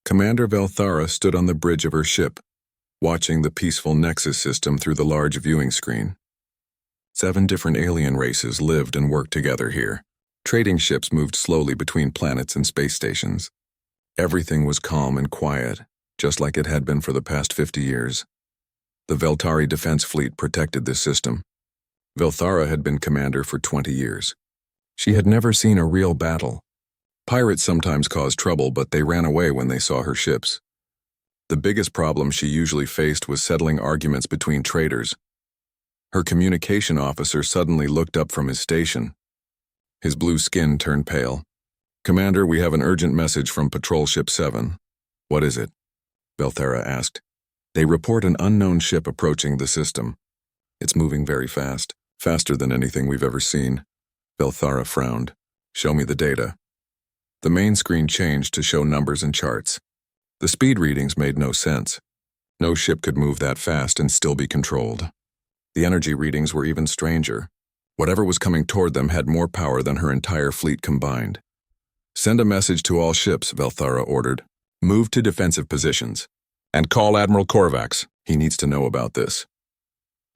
Commander Velthara stood on the bridge of her ship, watching the peaceful Nexus system through the large viewing screen. 7 different alien races lived and worked together here. Trading ships moved slowly between planets and space stations. Everything was calm and quiet, just like it had been for the past 50 years. The Veltari Defense Fleet protected this system. Velthara had been commander for 20 years. She had never seen a real battle. Pirates sometimes caused trouble, but they ran away when they saw her ships. The biggest problem she usually faced was settling arguments between traders. Her communication officer suddenly looked up from his station. His blue skin turned pale. "Commander, we have an urgent message from Patrol Ship 7. "What is it?" Velthara asked. "They report an unknown ship approaching the system. It's moving very fast, faster than anything we've ever seen." Velthara frowned. "Show me the data." The main screen changed to show numbers and charts. The speed readings made no sense. No ship could move that fast and still be controlled. The energy readings were even stranger. Whatever was coming toward them had more power than her entire fleet combined. "Send a message to all ships," Velthara ordered. "Move to defensive positions. And call Admiral Korvax. He needs to know about this."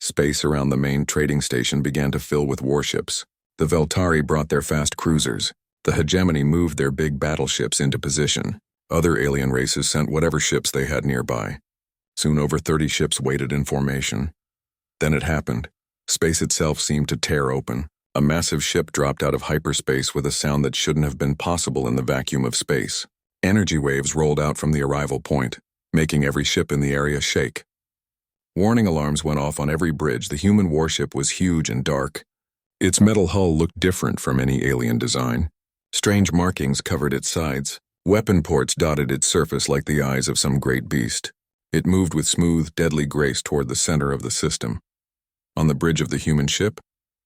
Space around the main trading station began to fill with warships. The Veltari brought their fast cruisers. The hegemony moved their big battleships into position. Other alien races sent whatever ships they had nearby. Soon over 30 ships waited in formation. Then it happened. Space itself seemed to tear open. A massive ship dropped out of hyperspace with a sound that shouldn't have been possible in the vacuum of space. Energy waves rolled out from the arrival point, making every ship in the area shake. Warning alarms went off on every bridge. The human warship was huge and dark. Its metal hull looked different from any alien design. Strange markings covered its sides. Weapon ports dotted its surface like the eyes of some great beast. It moved with smooth, deadly grace toward the center of the system. On the bridge of the human ship,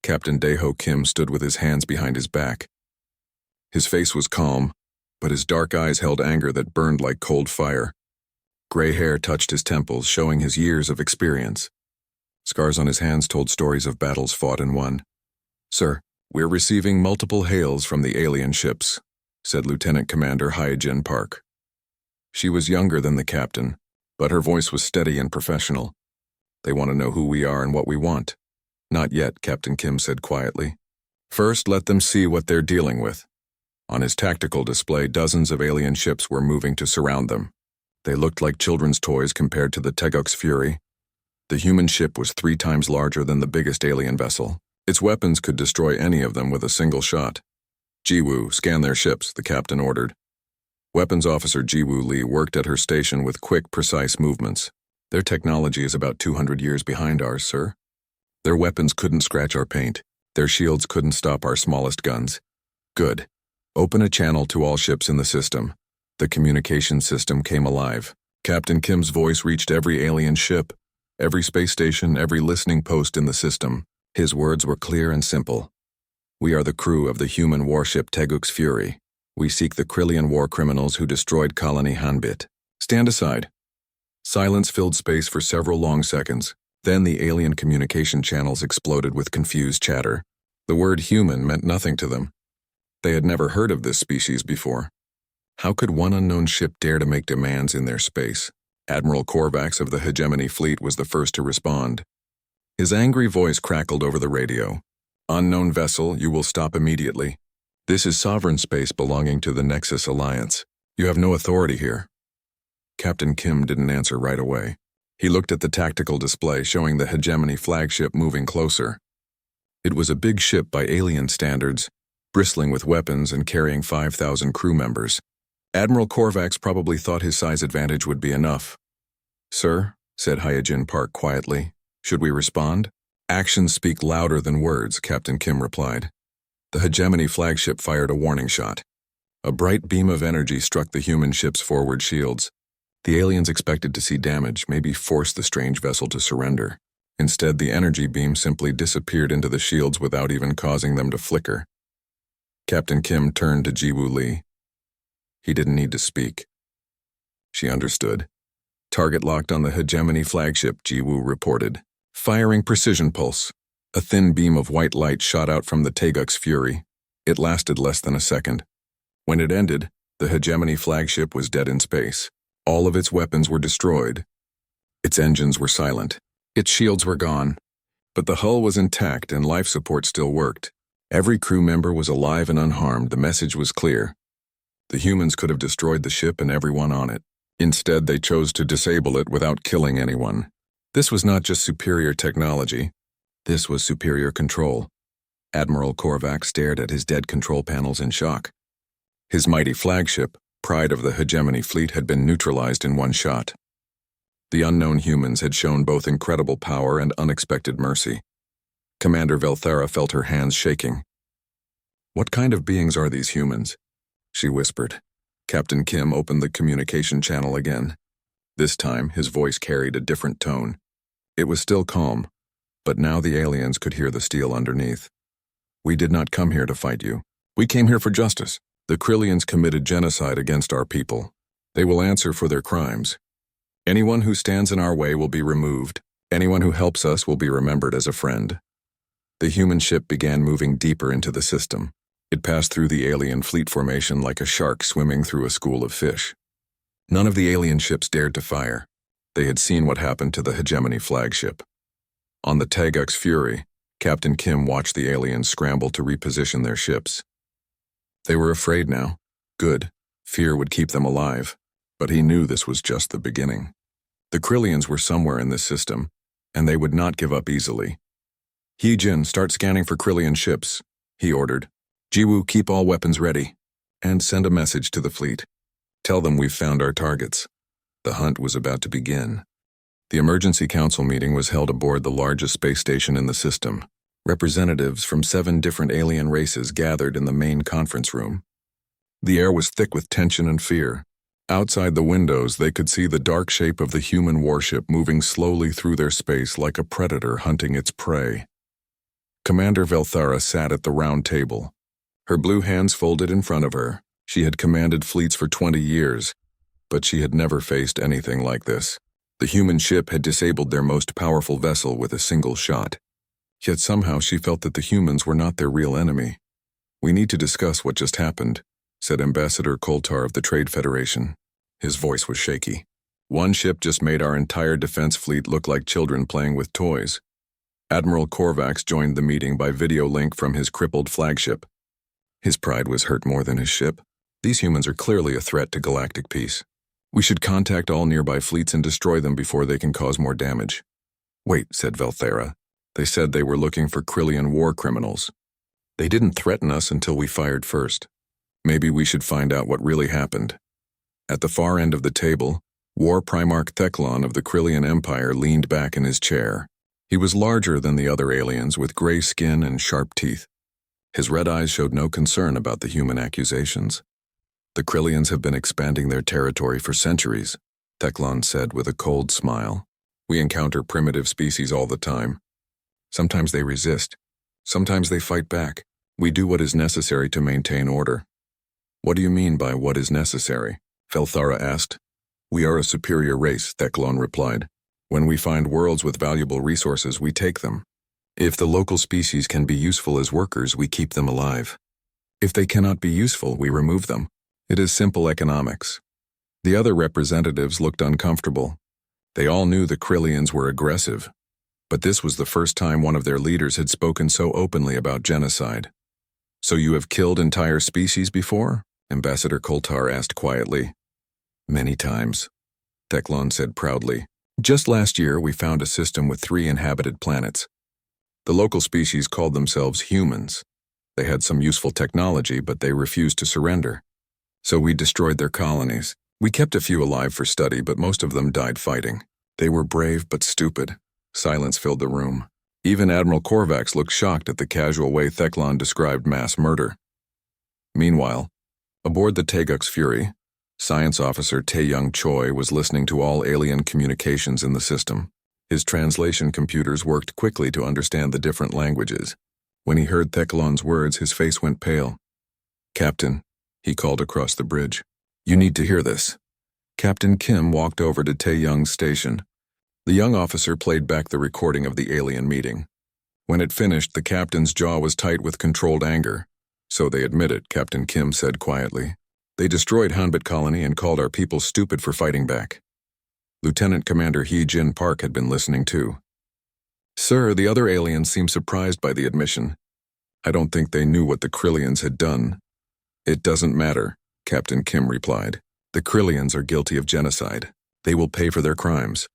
Captain Daeho Kim stood with his hands behind his back. His face was calm, but his dark eyes held anger that burned like cold fire. Gray hair touched his temples, showing his years of experience. Scars on his hands told stories of battles fought and won. "Sir, we're receiving multiple hails from the alien ships," said Lieutenant Commander Hyojin Park. She was younger than the captain, but her voice was steady and professional. "They want to know who we are and what we want." "Not yet," Captain Kim said quietly. "First, let them see what they're dealing with." On his tactical display, dozens of alien ships were moving to surround them. They looked like children's toys compared to the Tegok's Fury. The human ship was 3 times larger than the biggest alien vessel. Its weapons could destroy any of them with a single shot. "Jiwoo, scan their ships," the captain ordered. Weapons Officer Jiwoo Lee worked at her station with quick, precise movements. "Their technology is about 200 years behind ours, sir. Their weapons couldn't scratch our paint. Their shields couldn't stop our smallest guns." "Good. Open a channel to all ships in the system." The communication system came alive. Captain Kim's voice reached every alien ship, every space station, every listening post in the system. His words were clear and simple. "We are the crew of the human warship Teguk's Fury. We seek the Krillian war criminals who destroyed Colony Hanbit. Stand aside." Silence filled space for several long seconds. Then the alien communication channels exploded with confused chatter. The word human meant nothing to them. They had never heard of this species before. How could one unknown ship dare to make demands in their space? Admiral Korvax of the Hegemony Fleet was the first to respond. His angry voice crackled over the radio. "Unknown vessel, you will stop immediately. This is sovereign space belonging to the Nexus Alliance. You have no authority here." Captain Kim didn't answer right away. He looked at the tactical display showing the Hegemony flagship moving closer. It was a big ship by alien standards, bristling with weapons and carrying 5,000 crew members. Admiral Korvax probably thought his size advantage would be enough. "Sir," said Hyojin Park quietly, "should we respond?" "Actions speak louder than words," Captain Kim replied. The Hegemony flagship fired a warning shot. A bright beam of energy struck the human ship's forward shields. The aliens expected to see damage, maybe force the strange vessel to surrender. Instead, the energy beam simply disappeared into the shields without even causing them to flicker. Captain Kim turned to Jiwoo Lee. He didn't need to speak. She understood. "Target locked on the Hegemony flagship," Jiwoo reported. "Firing precision pulse." A thin beam of white light shot out from the Teguk's Fury. It lasted less than a second. When it ended, The hegemony flagship was dead in space. All of its weapons were destroyed. Its engines were silent. Its shields were gone. But the hull was intact and life support still worked. Every crew member was alive and unharmed. The message was clear. The humans could have destroyed the ship and everyone on it. Instead, they chose to disable it without killing anyone. This was not just superior technology. This was superior control. Admiral Korvac stared at his dead control panels in shock. His mighty flagship, pride of the hegemony fleet, had been neutralized in one shot. The unknown humans had shown both incredible power and unexpected mercy. Commander Velthara felt her hands shaking. "What kind of beings are these humans?" she whispered. Captain Kim opened the communication channel again. This time, his voice carried a different tone. It was still calm, but now the aliens could hear the steel underneath. "We did not come here to fight you. We came here for justice. The Krillians committed genocide against our people. They will answer for their crimes. Anyone who stands in our way will be removed. Anyone who helps us will be remembered as a friend." The human ship began moving deeper into the system. It passed through the alien fleet formation like a shark swimming through a school of fish. None of the alien ships dared to fire. They had seen what happened to the hegemony flagship. On the Tagux Fury, Captain Kim watched the aliens scramble to reposition their ships. They were afraid now. Good. Fear would keep them alive. But he knew this was just the beginning. The Krillians were somewhere in this system, and they would not give up easily. "He-Jin, start scanning for Krillian ships," he ordered. "Jiwoo, keep all weapons ready. And send a message to the fleet. Tell them we've found our targets." The hunt was about to begin. The emergency council meeting was held aboard the largest space station in the system. Representatives from 7 different alien races gathered in the main conference room. The air was thick with tension and fear. Outside the windows, they could see the dark shape of the human warship moving slowly through their space like a predator hunting its prey. Commander Velthara sat at the round table. Her blue hands folded in front of her. She had commanded fleets for 20 years, but she had never faced anything like this. The human ship had disabled their most powerful vessel with a single shot. Yet somehow she felt that the humans were not their real enemy. "We need to discuss what just happened," said Ambassador Koltar of the Trade Federation. His voice was shaky. "One ship just made our entire defense fleet look like children playing with toys." Admiral Korvax joined the meeting by video link from his crippled flagship. His pride was hurt more than his ship. "These humans are clearly a threat to galactic peace. We should contact all nearby fleets and destroy them before they can cause more damage." "Wait," said Velthara. "They said they were looking for Krillian war criminals. They didn't threaten us until we fired first. Maybe we should find out what really happened." At the far end of the table, War Primarch Theclon of the Krillian Empire leaned back in his chair. He was larger than the other aliens, with gray skin and sharp teeth. His red eyes showed no concern about the human accusations. "The Krillians have been expanding their territory for centuries," Theclon said with a cold smile. "We encounter primitive species all the time. Sometimes they resist. Sometimes they fight back. We do what is necessary to maintain order." "What do you mean by what is necessary?" Velthara asked. "We are a superior race," Theclon replied. "When we find worlds with valuable resources, we take them. If the local species can be useful as workers, we keep them alive. If they cannot be useful, we remove them. It is simple economics." The other representatives looked uncomfortable. They all knew the Krillians were aggressive, but this was the first time one of their leaders had spoken so openly about genocide. "So you have killed entire species before?" Ambassador Koltar asked quietly. "Many times," Theclon said proudly. "Just last year, we found a system with 3 inhabited planets. The local species called themselves humans. They had some useful technology, but they refused to surrender. So we destroyed their colonies. We kept a few alive for study, but most of them died fighting. They were brave but stupid." Silence filled the room. Even Admiral Korvax looked shocked at the casual way Theclon described mass murder. Meanwhile, aboard the Tagux Fury, Science Officer Tae-Young Choi was listening to all alien communications in the system. His translation computers worked quickly to understand the different languages. When he heard Theclon's words, his face went pale. "Captain," he called across the bridge, "you need to hear this." Captain Kim walked over to Tae-Young's station. The young officer played back the recording of the alien meeting. When it finished, the captain's jaw was tight with controlled anger. "So they admit it," Captain Kim said quietly. They destroyed Hanbit Colony and called our people stupid for fighting back. Lieutenant Commander Hee Jin Park had been listening too. Sir, the other aliens seemed surprised by the admission. I don't think they knew what the Krillians had done. It doesn't matter, Captain Kim replied. The Krillians are guilty of genocide. They will pay for their crimes.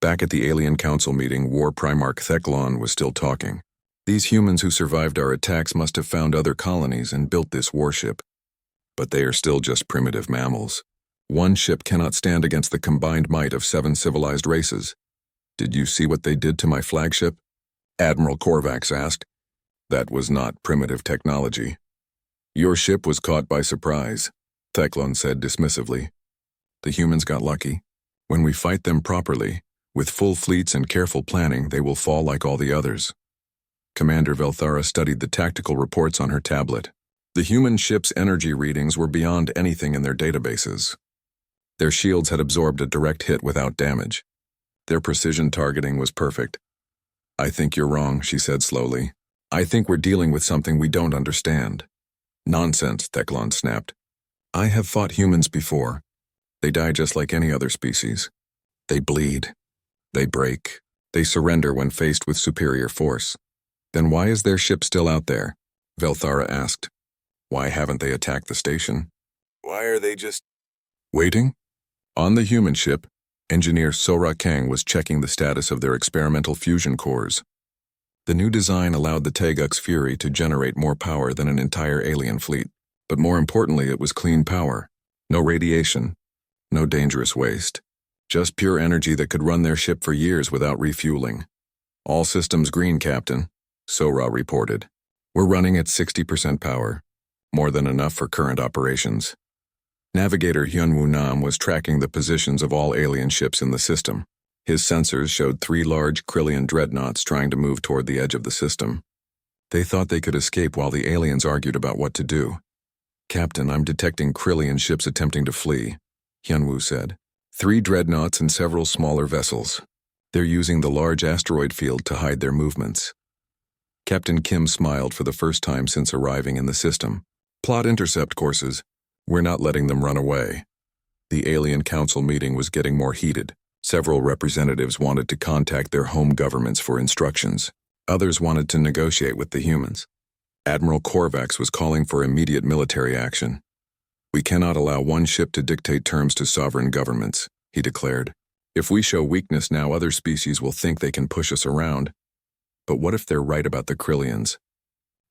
Back at the Alien Council meeting, War Primarch Theclon was still talking. These humans who survived our attacks must have found other colonies and built this warship. But they are still just primitive mammals. One ship cannot stand against the combined might of 7 civilized races. Did you see what they did to my flagship? Admiral Korvax asked. That was not primitive technology. Your ship was caught by surprise, Theclon said dismissively. The humans got lucky. When we fight them properly, with full fleets and careful planning, they will fall like all the others. Commander Velthara studied the tactical reports on her tablet. The human ship's energy readings were beyond anything in their databases. Their shields had absorbed a direct hit without damage. Their precision targeting was perfect. I think you're wrong, she said slowly. I think we're dealing with something we don't understand. Nonsense, Theclon snapped. I have fought humans before. They die just like any other species. They bleed. They break. They surrender when faced with superior force. Then why is their ship still out there? Velthara asked. Why haven't they attacked the station? Why are they just waiting? On the human ship, engineer Sora Kang was checking the status of their experimental fusion cores. The new design allowed the Teguk's Fury to generate more power than an entire alien fleet. But more importantly, it was clean power. No radiation. No dangerous waste. Just pure energy that could run their ship for years without refueling. All systems green, Captain, Sora reported. We're running at 60% power. More than enough for current operations. Navigator Hyunwoo Nam was tracking the positions of all alien ships in the system. His sensors showed 3 large Krillian dreadnoughts trying to move toward the edge of the system. They thought they could escape while the aliens argued about what to do. Captain, I'm detecting Krillian ships attempting to flee, Hyunwoo said. 3 dreadnoughts and several smaller vessels. They're using the large asteroid field to hide their movements. Captain Kim smiled for the first time since arriving in the system. Plot intercept courses. We're not letting them run away. The Alien Council meeting was getting more heated. Several representatives wanted to contact their home governments for instructions. Others wanted to negotiate with the humans. Admiral Korvax was calling for immediate military action. We cannot allow one ship to dictate terms to sovereign governments, he declared. If we show weakness now, other species will think they can push us around. But what if they're right about the Krillians?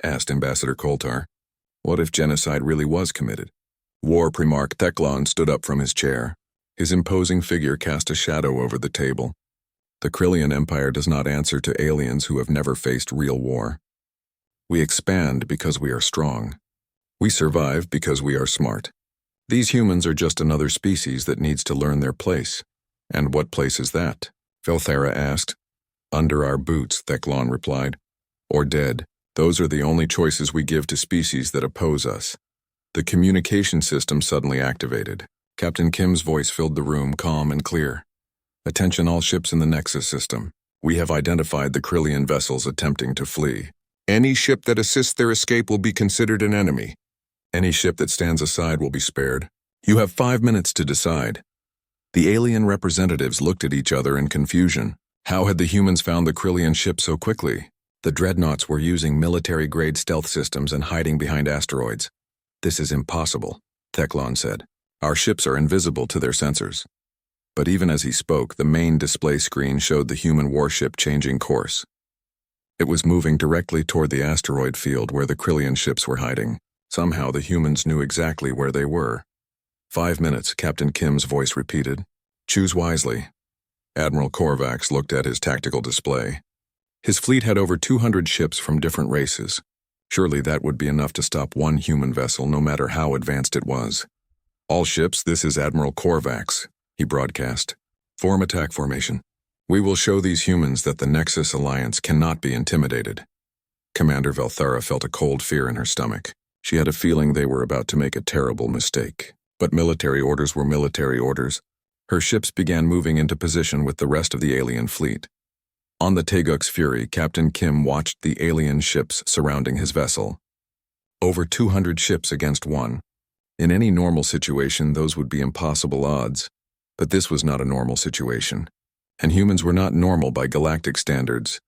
Asked Ambassador Koltar. What if genocide really was committed? War Primarch Theclon stood up from his chair. His imposing figure cast a shadow over the table. The Krillian Empire does not answer to aliens who have never faced real war. We expand because we are strong. We survive because we are smart. These humans are just another species that needs to learn their place. And what place is that? Velthara asked. Under our boots, Theclon replied. Or dead. Those are the only choices we give to species that oppose us. The communication system suddenly activated. Captain Kim's voice filled the room, calm and clear. Attention all ships in the Nexus system. We have identified the Krillian vessels attempting to flee. Any ship that assists their escape will be considered an enemy. Any ship that stands aside will be spared. You have 5 minutes to decide. The alien representatives looked at each other in confusion. How had the humans found the Krillian ship so quickly? The dreadnoughts were using military-grade stealth systems and hiding behind asteroids. This is impossible, Theclon said. Our ships are invisible to their sensors. But even as he spoke, the main display screen showed the human warship changing course. It was moving directly toward the asteroid field where the Krillian ships were hiding. Somehow the humans knew exactly where they were. 5 minutes, Captain Kim's voice repeated. Choose wisely. Admiral Korvax looked at his tactical display. His fleet had over 200 ships from different races. Surely that would be enough to stop one human vessel, no matter how advanced it was. All ships, this is Admiral Korvax, he broadcast. Form attack formation. We will show these humans that the Nexus Alliance cannot be intimidated. Commander Velthara felt a cold fear in her stomach. She had a feeling they were about to make a terrible mistake. But military orders were military orders. Her ships began moving into position with the rest of the alien fleet. On the Teguk's Fury, Captain Kim watched the alien ships surrounding his vessel. Over 200 ships against one. In any normal situation, those would be impossible odds. But this was not a normal situation. And humans were not normal by galactic standards.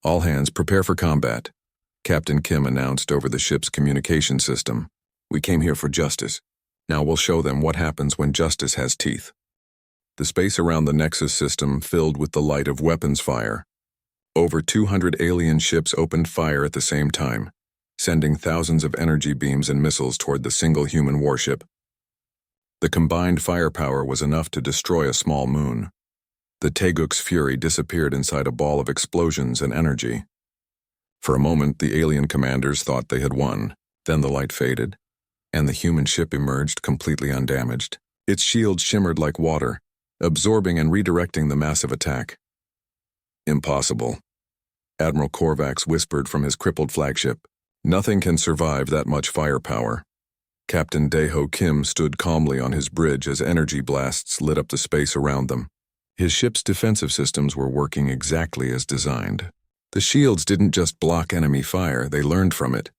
All hands prepare for combat, Captain Kim announced over the ship's communication system. We came here for justice. Now we'll show them what happens when justice has teeth. The space around the Nexus system filled with the light of weapons fire. Over 200 alien ships opened fire at the same time, sending thousands of energy beams and missiles toward the single human warship. The combined firepower was enough to destroy a small moon. The Taeguk's fury disappeared inside a ball of explosions and energy. For a moment, the alien commanders thought they had won. Then the light faded, and the human ship emerged completely undamaged. Its shields shimmered like water, absorbing and redirecting the massive attack. Impossible, Admiral Korvax whispered from his crippled flagship. Nothing can survive that much firepower. Captain Daeho Kim stood calmly on his bridge as energy blasts lit up the space around them. His ship's defensive systems were working exactly as designed. The shields didn't just block enemy fire, they learned from it,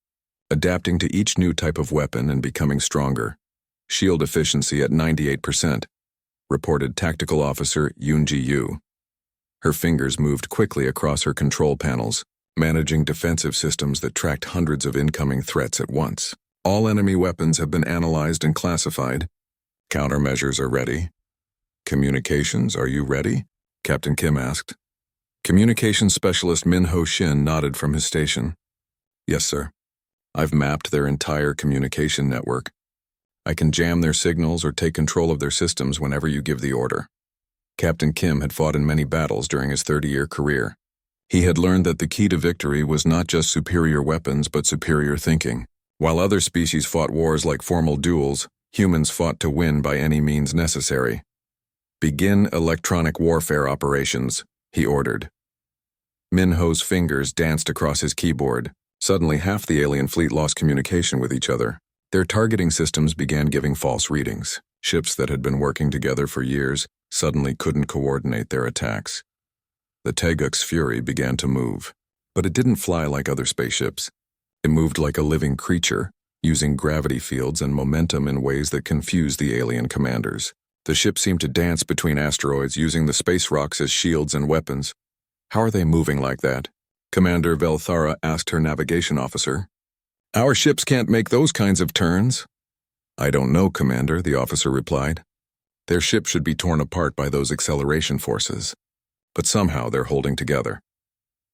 adapting to each new type of weapon and becoming stronger. Shield efficiency at 98%, reported Tactical Officer Yoonji Yu. Her fingers moved quickly across her control panels, managing defensive systems that tracked hundreds of incoming threats at once. All enemy weapons have been analyzed and classified. Countermeasures are ready. Communications, are you ready? Captain Kim asked. Communications Specialist Min Ho Shin nodded from his station. Yes, sir. I've mapped their entire communication network. I can jam their signals or take control of their systems whenever you give the order. Captain Kim had fought in many battles during his 30-year career. He had learned that the key to victory was not just superior weapons but superior thinking. While other species fought wars like formal duels, humans fought to win by any means necessary. Begin electronic warfare operations, he ordered. Min Ho's fingers danced across his keyboard. Suddenly, half the alien fleet lost communication with each other. Their targeting systems began giving false readings. Ships that had been working together for years suddenly couldn't coordinate their attacks. The Taeguk's fury began to move, but it didn't fly like other spaceships. It moved like a living creature, using gravity fields and momentum in ways that confused the alien commanders. The ship seemed to dance between asteroids, using the space rocks as shields and weapons. How are they moving like that? Commander Velthara asked her navigation officer. Our ships can't make those kinds of turns. I don't know, Commander, the officer replied. Their ship should be torn apart by those acceleration forces. But somehow they're holding together.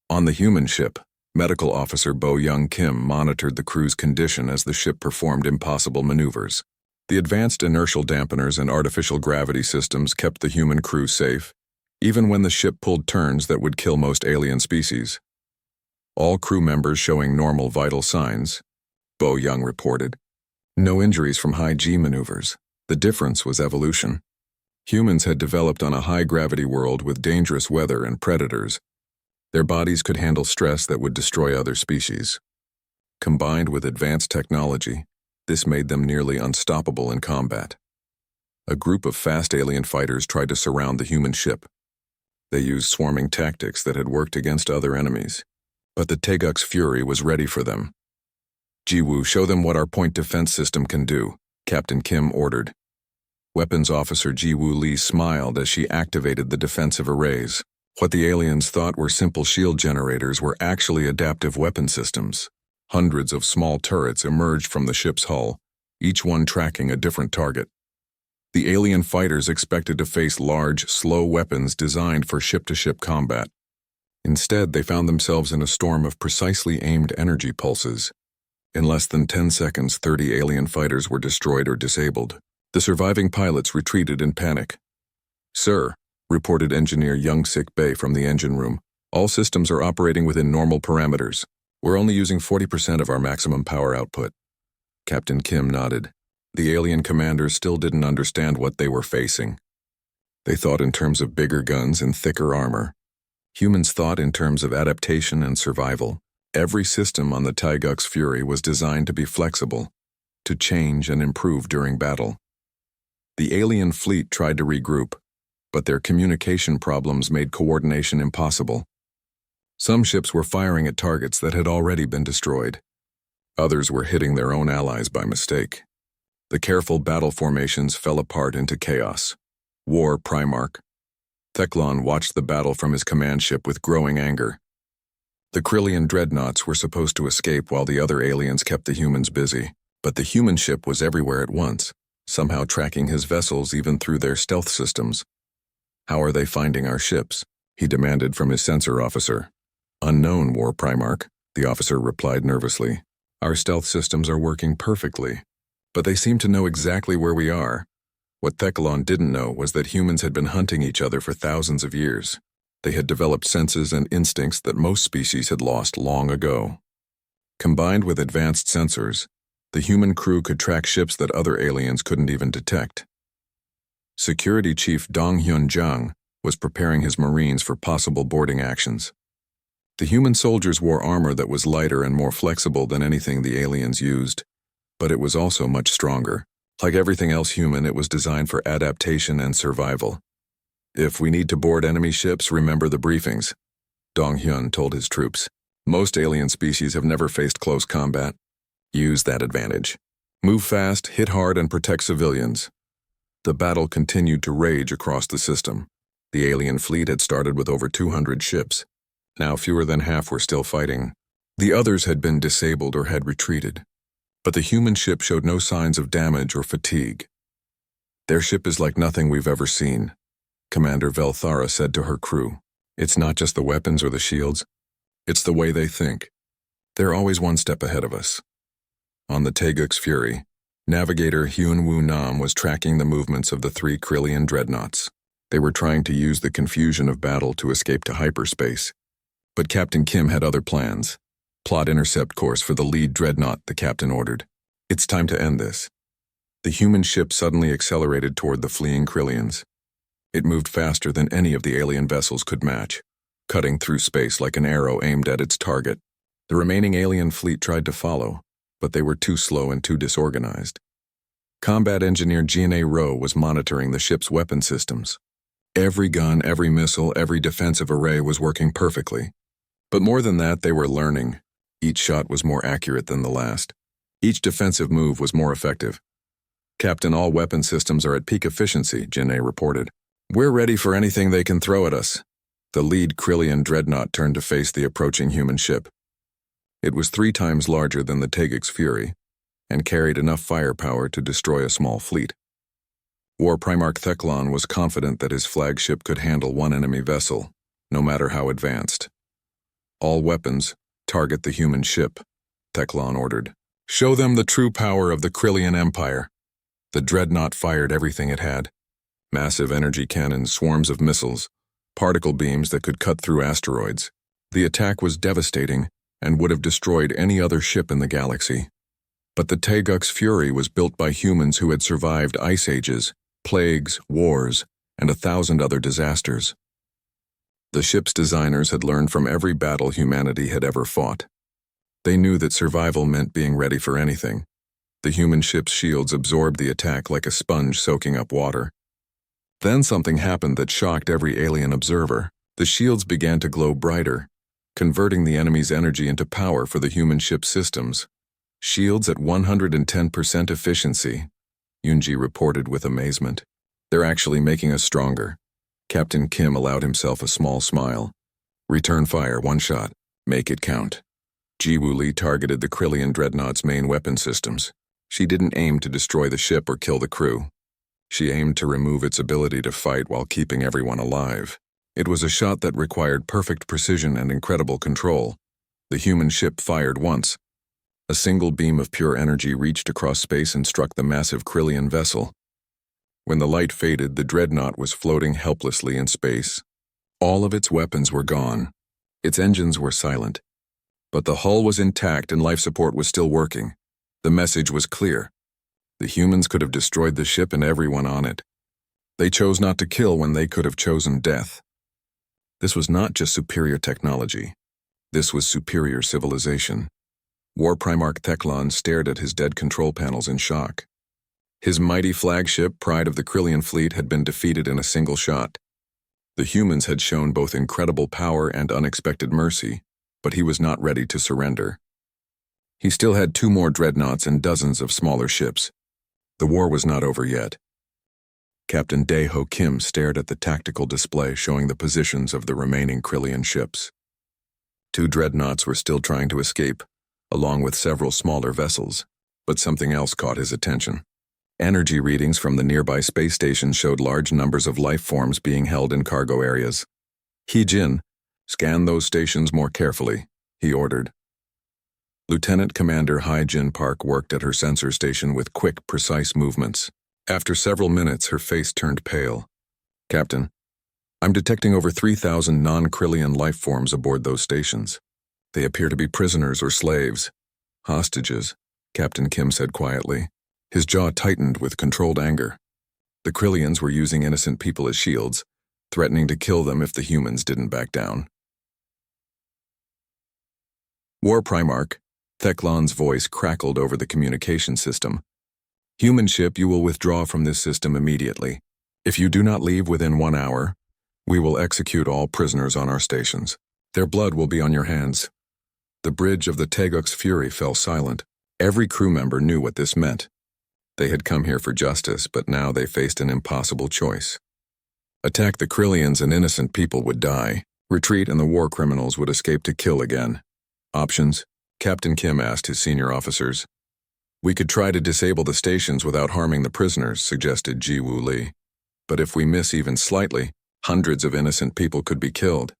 On the human ship, Medical Officer Bo Young Kim monitored the crew's condition as the ship performed impossible maneuvers. The advanced inertial dampeners and artificial gravity systems kept the human crew safe, even when the ship pulled turns that would kill most alien species. All crew members showing normal vital signs, Bo Young reported. No injuries from high-G maneuvers. The difference was evolution. Humans had developed on a high-gravity world with dangerous weather and predators. Their bodies could handle stress that would destroy other species. Combined with advanced technology, this made them nearly unstoppable in combat. A group of fast alien fighters tried to surround the human ship. They used swarming tactics that had worked against other enemies. But the Taeguk's fury was ready for them. Jiwoo, show them what our point defense system can do, Captain Kim ordered. Weapons Officer Jiwoo Lee smiled as she activated the defensive arrays. What the aliens thought were simple shield generators were actually adaptive weapon systems. Hundreds of small turrets emerged from the ship's hull, each one tracking a different target. The alien fighters expected to face large, slow weapons designed for ship-to-ship combat. Instead, they found themselves in a storm of precisely aimed energy pulses. In less than 10 seconds, 30 alien fighters were destroyed or disabled. The surviving pilots retreated in panic. Sir, reported Engineer Young-Sik Bae from the engine room, all systems are operating within normal parameters. We're only using 40% of our maximum power output. Captain Kim nodded. The alien commanders still didn't understand what they were facing. They thought in terms of bigger guns and thicker armor. Humans thought in terms of adaptation and survival. Every system on the Taeguk's fury was designed to be flexible, to change and improve during battle. The alien fleet tried to regroup, but their communication problems made coordination impossible. Some ships were firing at targets that had already been destroyed. Others were hitting their own allies by mistake. The careful battle formations fell apart into chaos. War Primarch. Theclon watched the battle from his command ship with growing anger. The Krillian dreadnoughts were supposed to escape while the other aliens kept the humans busy, but the human ship was everywhere at once, somehow tracking his vessels even through their stealth systems. "How are they finding our ships?" he demanded from his sensor officer. "Unknown, War Primarch," the officer replied nervously. "Our stealth systems are working perfectly, but they seem to know exactly where we are." What Theclon didn't know was that humans had been hunting each other for thousands of years. They had developed senses and instincts that most species had lost long ago. Combined with advanced sensors, the human crew could track ships that other aliens couldn't even detect. Security Chief Donghyun Jang was preparing his Marines for possible boarding actions. The human soldiers wore armor that was lighter and more flexible than anything the aliens used, but it was also much stronger. Like everything else human, it was designed for adaptation and survival. "If we need to board enemy ships, remember the briefings," Donghyun told his troops. "Most alien species have never faced close combat. Use that advantage. Move fast, hit hard, and protect civilians." The battle continued to rage across the system. The alien fleet had started with over 200 ships. Now fewer than half were still fighting. The others had been disabled or had retreated. But the human ship showed no signs of damage or fatigue. "Their ship is like nothing we've ever seen," Commander Velthara said to her crew. "It's not just the weapons or the shields. It's the way they think. They're always one step ahead of us." On the Taeguk's Fury, navigator Hyun-Woo Nam was tracking the movements of the 3 Krillian dreadnoughts. They were trying to use the confusion of battle to escape to hyperspace. But Captain Kim had other plans. "Plot intercept course for the lead dreadnought," the captain ordered. "It's time to end this." The human ship suddenly accelerated toward the fleeing Krillians. It moved faster than any of the alien vessels could match, cutting through space like an arrow aimed at its target. The remaining alien fleet tried to follow, but they were too slow and too disorganized. Combat engineer Gina Rowe was monitoring the ship's weapon systems. Every gun, every missile, every defensive array was working perfectly. But more than that, they were learning. Each shot was more accurate than the last. Each defensive move was more effective. "Captain, all weapon systems are at peak efficiency," Janae reported. "We're ready for anything they can throw at us." The lead Krillian dreadnought turned to face the approaching human ship. It was 3 times larger than the Taeguk's Fury, and carried enough firepower to destroy a small fleet. War Primarch Theclon was confident that his flagship could handle one enemy vessel, no matter how advanced. "All weapons, target the human ship," Theclon ordered. "Show them the true power of the Krillian Empire." The dreadnought fired everything it had. Massive energy cannons, swarms of missiles, particle beams that could cut through asteroids. The attack was devastating and would have destroyed any other ship in the galaxy. But the Taeguk's Fury was built by humans who had survived ice ages, plagues, wars, and 1,000 other disasters. The ship's designers had learned from every battle humanity had ever fought. They knew that survival meant being ready for anything. The human ship's shields absorbed the attack like a sponge soaking up water. Then something happened that shocked every alien observer. The shields began to glow brighter, converting the enemy's energy into power for the human ship's systems. "Shields at 110% efficiency," Yunji reported with amazement. "They're actually making us stronger." Captain Kim allowed himself a small smile. "Return fire, 1 shot. Make it count." Jiwoo Lee targeted the Krillian dreadnought's main weapon systems. She didn't aim to destroy the ship or kill the crew. She aimed to remove its ability to fight while keeping everyone alive. It was a shot that required perfect precision and incredible control. The human ship fired once. A single beam of pure energy reached across space and struck the massive Krillian vessel. When the light faded, the dreadnought was floating helplessly in space. All of its weapons were gone. Its engines were silent. But the hull was intact and life support was still working. The message was clear. The humans could have destroyed the ship and everyone on it. They chose not to kill when they could have chosen death. This was not just superior technology. This was superior civilization. War Primarch Theclon stared at his dead control panels in shock. His mighty flagship, pride of the Krillian fleet, had been defeated in a single shot. The humans had shown both incredible power and unexpected mercy, but he was not ready to surrender. He still had 2 more dreadnoughts and dozens of smaller ships. The war was not over yet. Captain Dae-ho Kim stared at the tactical display showing the positions of the remaining Krillian ships. 2 dreadnoughts were still trying to escape, along with several smaller vessels, but something else caught his attention. Energy readings from the nearby space station showed large numbers of life forms being held in cargo areas. Hee-jin, scan those stations more carefully, he ordered. Lieutenant Commander Hai-jin Park worked at her sensor station with quick, precise movements. After several minutes, her face turned pale. Captain, I'm detecting over 3,000 non-Krillian life forms aboard those stations. They appear to be prisoners or slaves. Hostages, Captain Kim said quietly. His jaw tightened with controlled anger. The Krillians were using innocent people as shields, threatening to kill them if the humans didn't back down. War Primarch, Theklan's voice crackled over the communication system. Human ship, you will withdraw from this system immediately. If you do not leave within 1 hour, we will execute all prisoners on our stations. Their blood will be on your hands. The bridge of the Taeguk's Fury fell silent. Every crew member knew what this meant. They had come here for justice, but now they faced an impossible choice. Attack the Krillians and innocent people would die. Retreat and the war criminals would escape to kill again. Options? Captain Kim asked his senior officers. We could try to disable the stations without harming the prisoners, suggested Ji-woo Lee. But if we miss even slightly, hundreds of innocent people could be killed.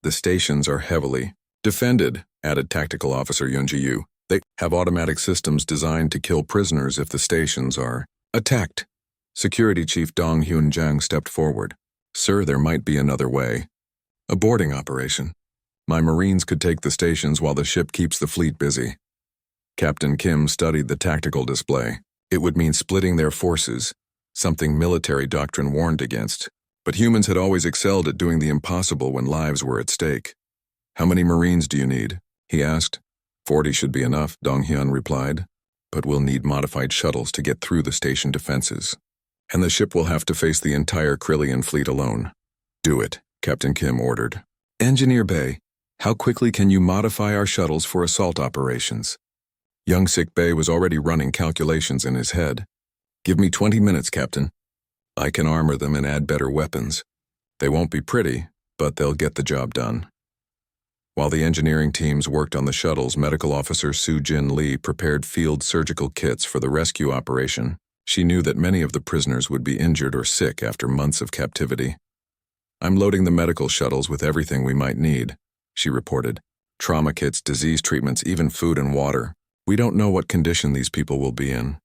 The stations are heavily defended, added Tactical Officer Yoon Ji-yu. They have automatic systems designed to kill prisoners if the stations are attacked. Security Chief Dong Hyun-jang stepped forward. Sir, there might be another way. A boarding operation. My Marines could take the stations while the ship keeps the fleet busy. Captain Kim studied the tactical display. It would mean splitting their forces, something military doctrine warned against. But humans had always excelled at doing the impossible when lives were at stake. How many Marines do you need? He asked. 40 should be enough, Dong Hyun replied. But we'll need modified shuttles to get through the station defenses. And the ship will have to face the entire Krillian fleet alone. Do it, Captain Kim ordered. Engineer Bay, how quickly can you modify our shuttles for assault operations? Young Sik Bay was already running calculations in his head. Give me 20 minutes, Captain. I can armor them and add better weapons. They won't be pretty, but they'll get the job done. While the engineering teams worked on the shuttles, Medical Officer Soo-jin Lee prepared field surgical kits for the rescue operation. She knew that many of the prisoners would be injured or sick after months of captivity. I'm loading the medical shuttles with everything we might need, she reported. Trauma kits, disease treatments, even food and water. We don't know what condition these people will be in.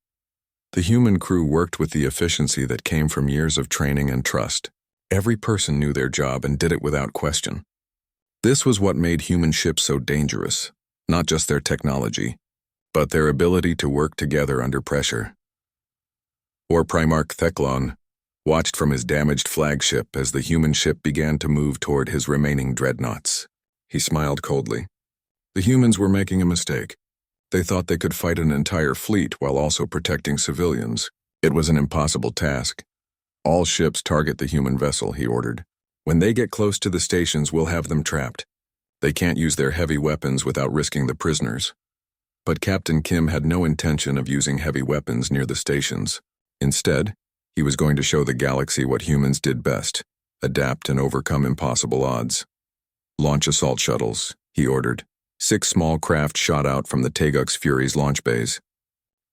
The human crew worked with the efficiency that came from years of training and trust. Every person knew their job and did it without question. This was what made human ships so dangerous, not just their technology, but their ability to work together under pressure. War Primarch Theklan watched from his damaged flagship as the human ship began to move toward his remaining dreadnoughts. He smiled coldly. The humans were making a mistake. They thought they could fight an entire fleet while also protecting civilians. It was an impossible task. All ships target the human vessel, he ordered. When they get close to the stations, we'll have them trapped. They can't use their heavy weapons without risking the prisoners. But Captain Kim had no intention of using heavy weapons near the stations. Instead, he was going to show the galaxy what humans did best: adapt and overcome impossible odds. Launch assault shuttles, he ordered. 6 small craft shot out from the Taeguk's Fury's launch bays.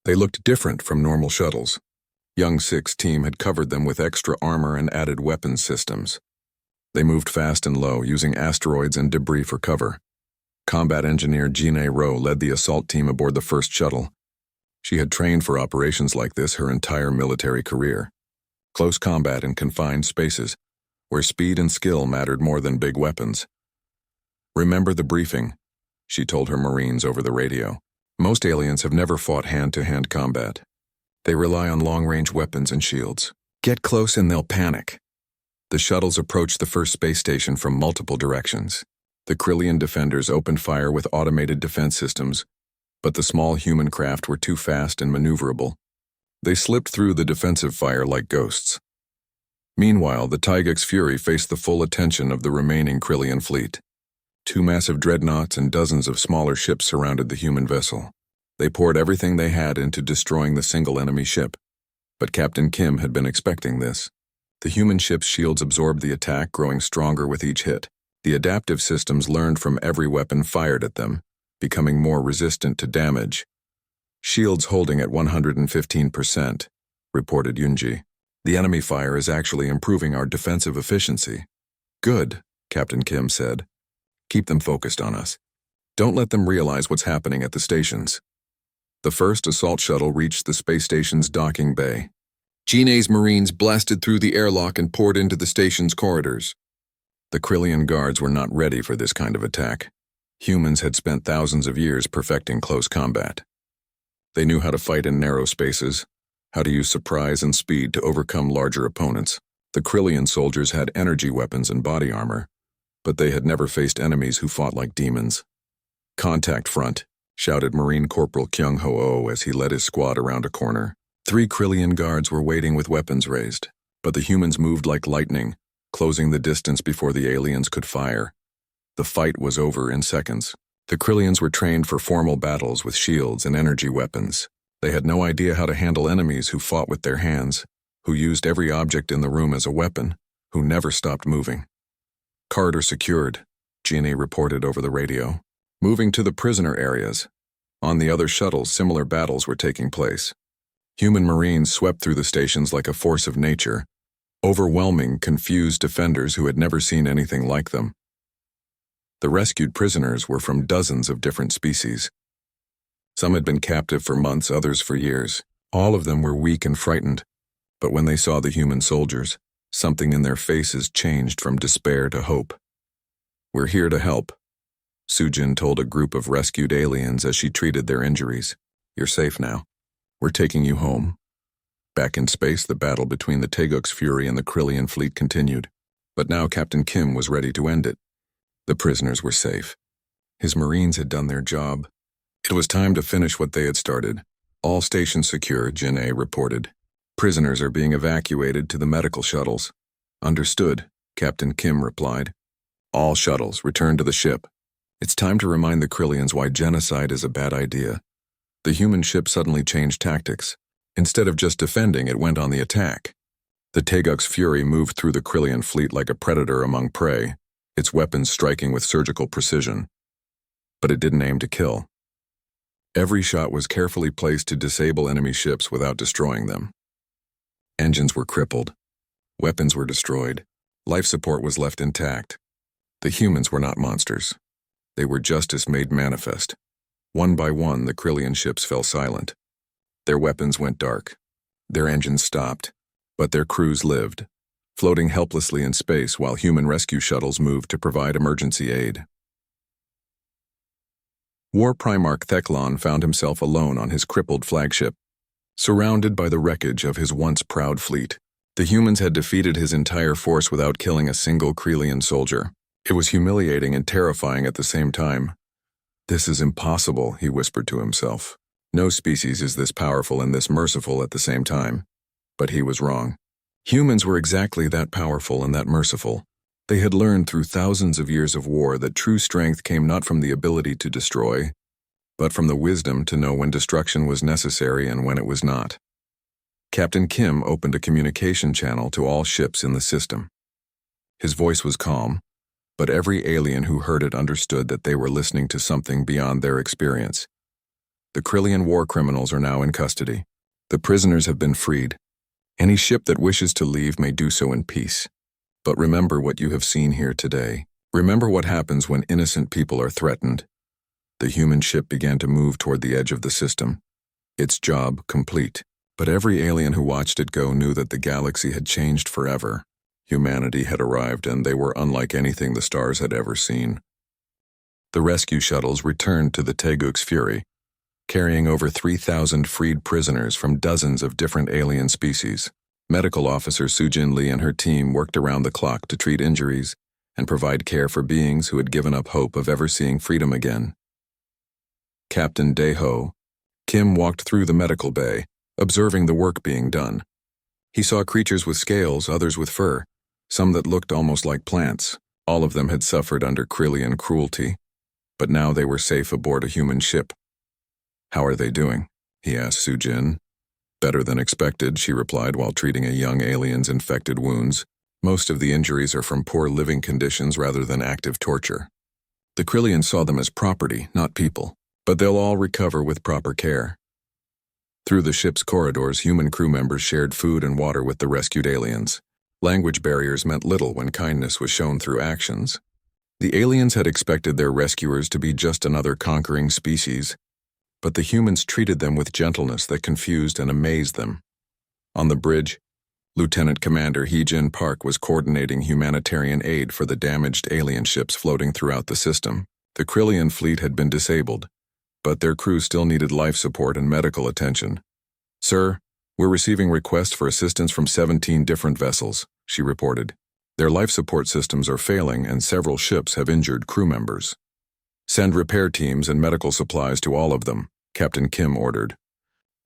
They looked different from normal shuttles. Young Sik's team had covered them with extra armor and added weapons systems. They moved fast and low, using asteroids and debris for cover. Combat engineer Jin-A Ro led the assault team aboard the first shuttle. She had trained for operations like this her entire military career. Close combat in confined spaces, where speed and skill mattered more than big weapons. Remember the briefing, she told her Marines over the radio. Most aliens have never fought hand-to-hand combat. They rely on long-range weapons and shields. Get close and they'll panic. The shuttles approached the first space station from multiple directions. The Krillian defenders opened fire with automated defense systems, but the small human craft were too fast and maneuverable. They slipped through the defensive fire like ghosts. Meanwhile, the Taeguk's Fury faced the full attention of the remaining Krillian fleet. 2 massive dreadnoughts and dozens of smaller ships surrounded the human vessel. They poured everything they had into destroying the single enemy ship. But Captain Kim had been expecting this. The human ship's shields absorbed the attack, growing stronger with each hit. The adaptive systems learned from every weapon fired at them, becoming more resistant to damage. Shields holding at 115%, reported Yunji. The enemy fire is actually improving our defensive efficiency. Good, Captain Kim said. Keep them focused on us. Don't let them realize what's happening at the stations. The first assault shuttle reached the space station's docking bay. Jine's Marines blasted through the airlock and poured into the station's corridors. The Krillian guards were not ready for this kind of attack. Humans had spent thousands of years perfecting close combat. They knew how to fight in narrow spaces, how to use surprise and speed to overcome larger opponents. The Krillian soldiers had energy weapons and body armor, but they had never faced enemies who fought like demons. Contact front, shouted Marine Corporal Kyung Ho-Oh as he led his squad around a corner. 3 Krillian guards were waiting with weapons raised, but the humans moved like lightning, closing the distance before the aliens could fire. The fight was over in seconds. The Krillians were trained for formal battles with shields and energy weapons. They had no idea how to handle enemies who fought with their hands, who used every object in the room as a weapon, who never stopped moving. Corridor secured, Jine reported over the radio. Moving to the prisoner areas. On the other shuttles, similar battles were taking place. Human Marines swept through the stations like a force of nature, overwhelming confused defenders who had never seen anything like them. The rescued prisoners were from dozens of different species. Some had been captive for months, others for years. All of them were weak and frightened, but when they saw the human soldiers, something in their faces changed from despair to hope. "We're here to help," Sujin told a group of rescued aliens as she treated their injuries. "You're safe now. We're taking you home." Back in space, the battle between the Taeguk's Fury and the Krillian fleet continued, but now Captain Kim was ready to end it. The prisoners were safe. His Marines had done their job. It was time to finish what they had started. "All stations secure," Jine reported. "Prisoners are being evacuated to the medical shuttles." "Understood," Captain Kim replied. "All shuttles, return to the ship. It's time to remind the Krillians why genocide is a bad idea." The human ship suddenly changed tactics. Instead of just defending, it went on the attack. The Taeguk's Fury moved through the Krillian fleet like a predator among prey, its weapons striking with surgical precision. But it didn't aim to kill. Every shot was carefully placed to disable enemy ships without destroying them. Engines were crippled. Weapons were destroyed. Life support was left intact. The humans were not monsters. They were justice made manifest. One by one, the Krillian ships fell silent. Their weapons went dark. Their engines stopped, but their crews lived, floating helplessly in space while human rescue shuttles moved to provide emergency aid. War Primarch Theklan found himself alone on his crippled flagship, surrounded by the wreckage of his once proud fleet. The humans had defeated his entire force without killing a single Krillian soldier. It was humiliating and terrifying at the same time. "This is impossible," he whispered to himself. "No species is this powerful and this merciful at the same time." But he was wrong. Humans were exactly that powerful and that merciful. They had learned through thousands of years of war that true strength came not from the ability to destroy, but from the wisdom to know when destruction was necessary and when it was not. Captain Kim opened a communication channel to all ships in the system. His voice was calm, but every alien who heard it understood that they were listening to something beyond their experience. "The Krillian war criminals are now in custody. The prisoners have been freed. Any ship that wishes to leave may do so in peace. But remember what you have seen here today. Remember what happens when innocent people are threatened." The human ship began to move toward the edge of the system, its job complete. But every alien who watched it go knew that the galaxy had changed forever. Humanity had arrived, and they were unlike anything the stars had ever seen. The rescue shuttles returned to the Taeguk's Fury, carrying over 3,000 freed prisoners from dozens of different alien species. Medical officer Sujin Lee and her team worked around the clock to treat injuries and provide care for beings who had given up hope of ever seeing freedom again. Captain Daeho, Kim walked through the medical bay, observing the work being done. He saw creatures with scales, others with fur, some that looked almost like plants. All of them had suffered under Krillian cruelty, but now they were safe aboard a human ship. "How are they doing?" he asked Sujin. Better than expected, she replied while treating a young alien's infected wounds. Most of the injuries are from poor living conditions rather than active torture. The Krillians saw them as property, not people, but they'll all recover with proper care. Through the ship's corridors, human crew members shared food and water with the rescued aliens. Language barriers meant little when kindness was shown through actions. The aliens had expected their rescuers to be just another conquering species, but the humans treated them with gentleness that confused and amazed them. On the bridge, Lieutenant Commander Hee-Jin Park was coordinating humanitarian aid for the damaged alien ships floating throughout the system. The Krillian fleet had been disabled, but their crew still needed life support and medical attention. "Sir, we're receiving requests for assistance from 17 different vessels," she reported. "Their life support systems are failing and several ships have injured crew members. Send repair teams and medical supplies to all of them," Captain Kim ordered.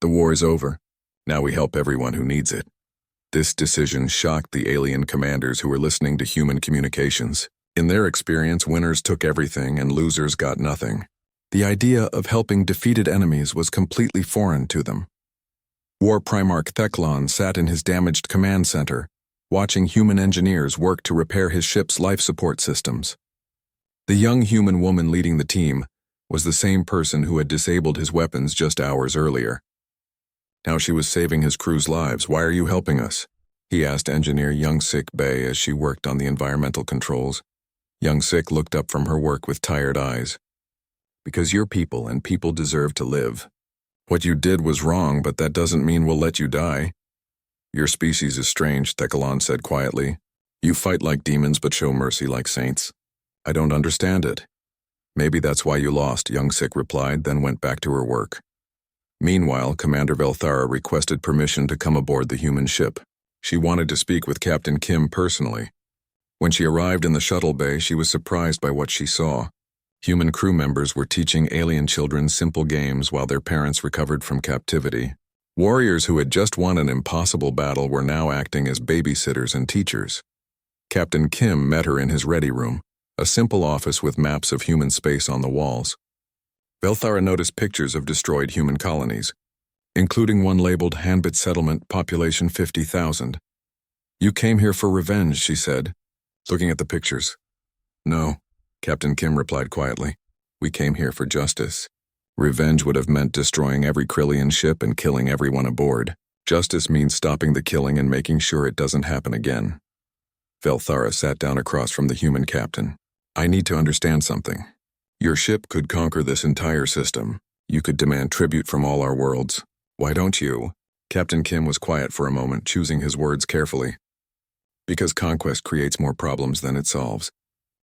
"The war is over. Now we help everyone who needs it." This decision shocked the alien commanders who were listening to human communications. In their experience, winners took everything and losers got nothing. The idea of helping defeated enemies was completely foreign to them. War Primarch Theklan sat in his damaged command center, watching human engineers work to repair his ship's life support systems. The young human woman leading the team was the same person who had disabled his weapons just hours earlier. Now she was saving his crew's lives. "Why are you helping us?" he asked Engineer Young-Sik Bay as she worked on the environmental controls. Young-Sik looked up from her work with tired eyes. "Because you're people and people deserve to live. What you did was wrong, but that doesn't mean we'll let you die." "Your species is strange," Theklan said quietly. "You fight like demons but show mercy like saints. I don't understand it." "Maybe that's why you lost," Young-Sik replied, then went back to her work. Meanwhile, Commander Velthara requested permission to come aboard the human ship. She wanted to speak with Captain Kim personally. When she arrived in the shuttle bay, she was surprised by what she saw. Human crew members were teaching alien children simple games while their parents recovered from captivity. Warriors who had just won an impossible battle were now acting as babysitters and teachers. Captain Kim met her in his ready room, a simple office with maps of human space on the walls. Velthara noticed pictures of destroyed human colonies, including one labeled Hanbit Settlement, population 50,000. "You came here for revenge," she said, looking at the pictures. "No," Captain Kim replied quietly. "We came here for justice." Revenge would have meant destroying every Krillian ship and killing everyone aboard. Justice means stopping the killing and making sure it doesn't happen again. Velthara sat down across from the human captain. "I need to understand something. Your ship could conquer this entire system. You could demand tribute from all our worlds. Why don't you?" Captain Kim was quiet for a moment, choosing his words carefully. "Because conquest creates more problems than it solves.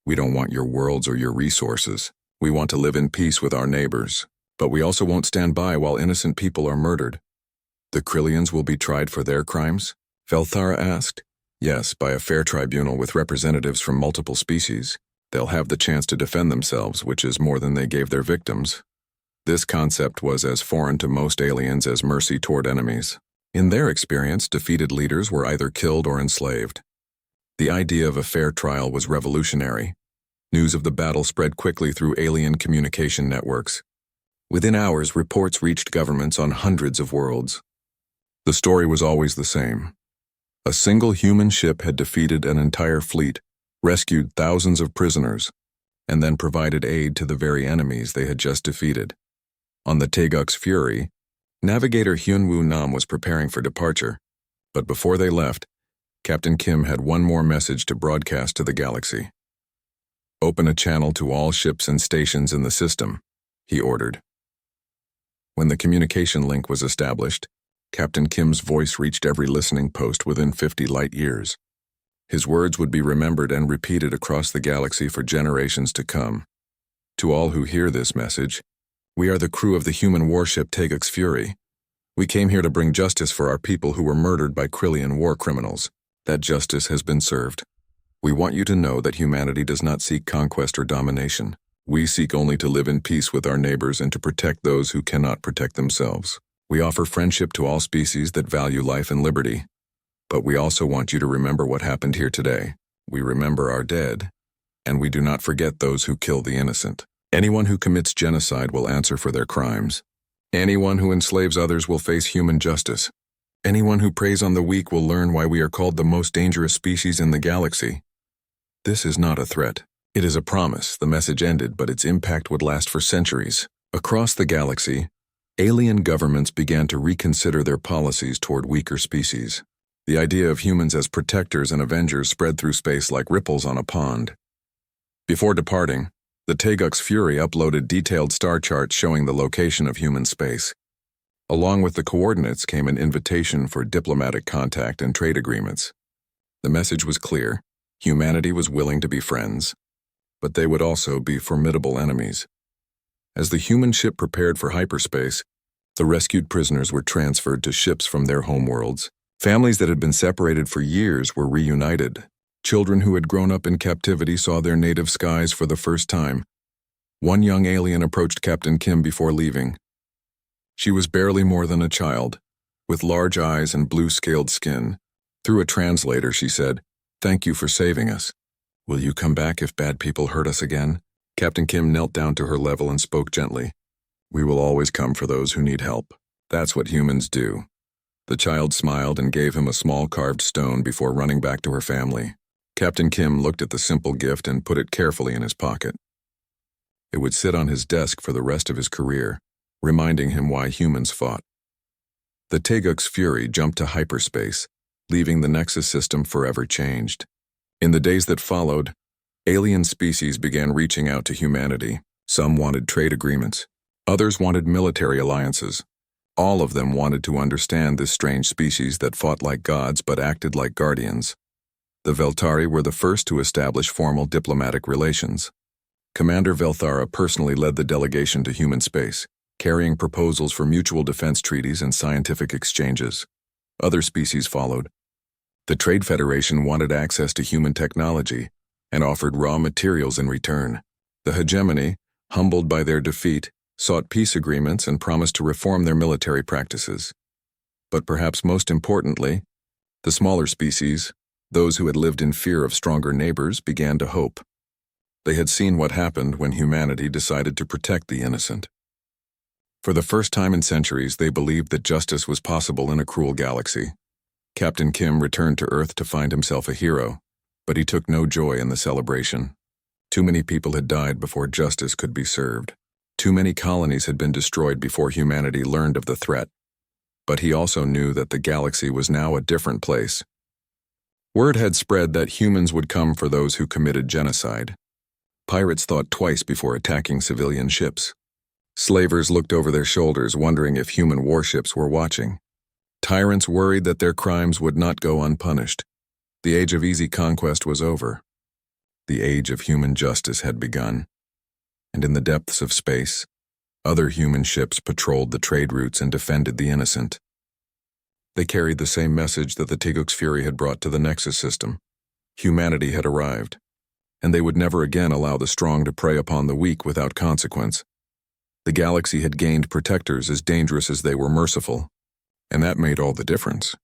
We don't want your worlds or your resources. We want to live in peace with our neighbors. But we also won't stand by while innocent people are murdered." "The Krillians will be tried for their crimes?" Velthara asked. "Yes, by a fair tribunal with representatives from multiple species. They'll have the chance to defend themselves, which is more than they gave their victims." This concept was as foreign to most aliens as mercy toward enemies. In their experience, defeated leaders were either killed or enslaved. The idea of a fair trial was revolutionary. News of the battle spread quickly through alien communication networks. Within hours, reports reached governments on hundreds of worlds. The story was always the same. A single human ship had defeated an entire fleet, rescued thousands of prisoners, and then provided aid to the very enemies they had just defeated. On the Taeguk's Fury, Navigator Hyunwoo Nam was preparing for departure, but before they left, Captain Kim had one more message to broadcast to the galaxy. "Open a channel to all ships and stations in the system," he ordered. When the communication link was established, Captain Kim's voice reached every listening post within 50 light years. His words would be remembered and repeated across the galaxy for generations to come. "To all who hear this message, we are the crew of the human warship Taeguk's Fury. We came here to bring justice for our people who were murdered by Krillian war criminals. That justice has been served. We want you to know that humanity does not seek conquest or domination. We seek only to live in peace with our neighbors and to protect those who cannot protect themselves. We offer friendship to all species that value life and liberty. But we also want you to remember what happened here today. We remember our dead, and we do not forget those who kill the innocent. Anyone who commits genocide will answer for their crimes. Anyone who enslaves others will face human justice. Anyone who preys on the weak will learn why we are called the most dangerous species in the galaxy. This is not a threat. It is a promise. The message ended, but its impact would last for centuries. Across the galaxy, alien governments began to reconsider their policies toward weaker species. The idea of humans as protectors and avengers spread through space like ripples on a pond. Before departing, the Teguk's Fury uploaded detailed star charts showing the location of human space. Along with the coordinates came an invitation for diplomatic contact and trade agreements. The message was clear. Humanity was willing to be friends, but they would also be formidable enemies. As the human ship prepared for hyperspace, the rescued prisoners were transferred to ships from their homeworlds. Families that had been separated for years were reunited. Children who had grown up in captivity saw their native skies for the first time. One young alien approached Captain Kim before leaving. She was barely more than a child, with large eyes and blue-scaled skin. Through a translator, she said, "Thank you for saving us. Will you come back if bad people hurt us again?" Captain Kim knelt down to her level and spoke gently. "We will always come for those who need help. That's what humans do." The child smiled and gave him a small carved stone before running back to her family. Captain Kim looked at the simple gift and put it carefully in his pocket. It would sit on his desk for the rest of his career, reminding him why humans fought. The Teguk's Fury jumped to hyperspace, leaving the Nexus system forever changed. In the days that followed, alien species began reaching out to humanity. Some wanted trade agreements. Others wanted military alliances. All of them wanted to understand this strange species that fought like gods but acted like guardians. The Veltari were the first to establish formal diplomatic relations. Commander Velthara personally led the delegation to human space, carrying proposals for mutual defense treaties and scientific exchanges. Other species followed. The Trade Federation wanted access to human technology and offered raw materials in return. The hegemony, humbled by their defeat, sought peace agreements and promised to reform their military practices. But perhaps most importantly, the smaller species, those who had lived in fear of stronger neighbors, began to hope. They had seen what happened when humanity decided to protect the innocent. For the first time in centuries, they believed that justice was possible in a cruel galaxy. Captain Kim returned to Earth to find himself a hero, but he took no joy in the celebration. Too many people had died before justice could be served. Too many colonies had been destroyed before humanity learned of the threat. But he also knew that the galaxy was now a different place. Word had spread that humans would come for those who committed genocide. Pirates thought twice before attacking civilian ships. Slavers looked over their shoulders, wondering if human warships were watching. Tyrants worried that their crimes would not go unpunished. The age of easy conquest was over. The age of human justice had begun. And in the depths of space, other human ships patrolled the trade routes and defended the innocent. They carried the same message that the Teguk's Fury had brought to the Nexus system. Humanity had arrived, and they would never again allow the strong to prey upon the weak without consequence. The galaxy had gained protectors as dangerous as they were merciful, and that made all the difference.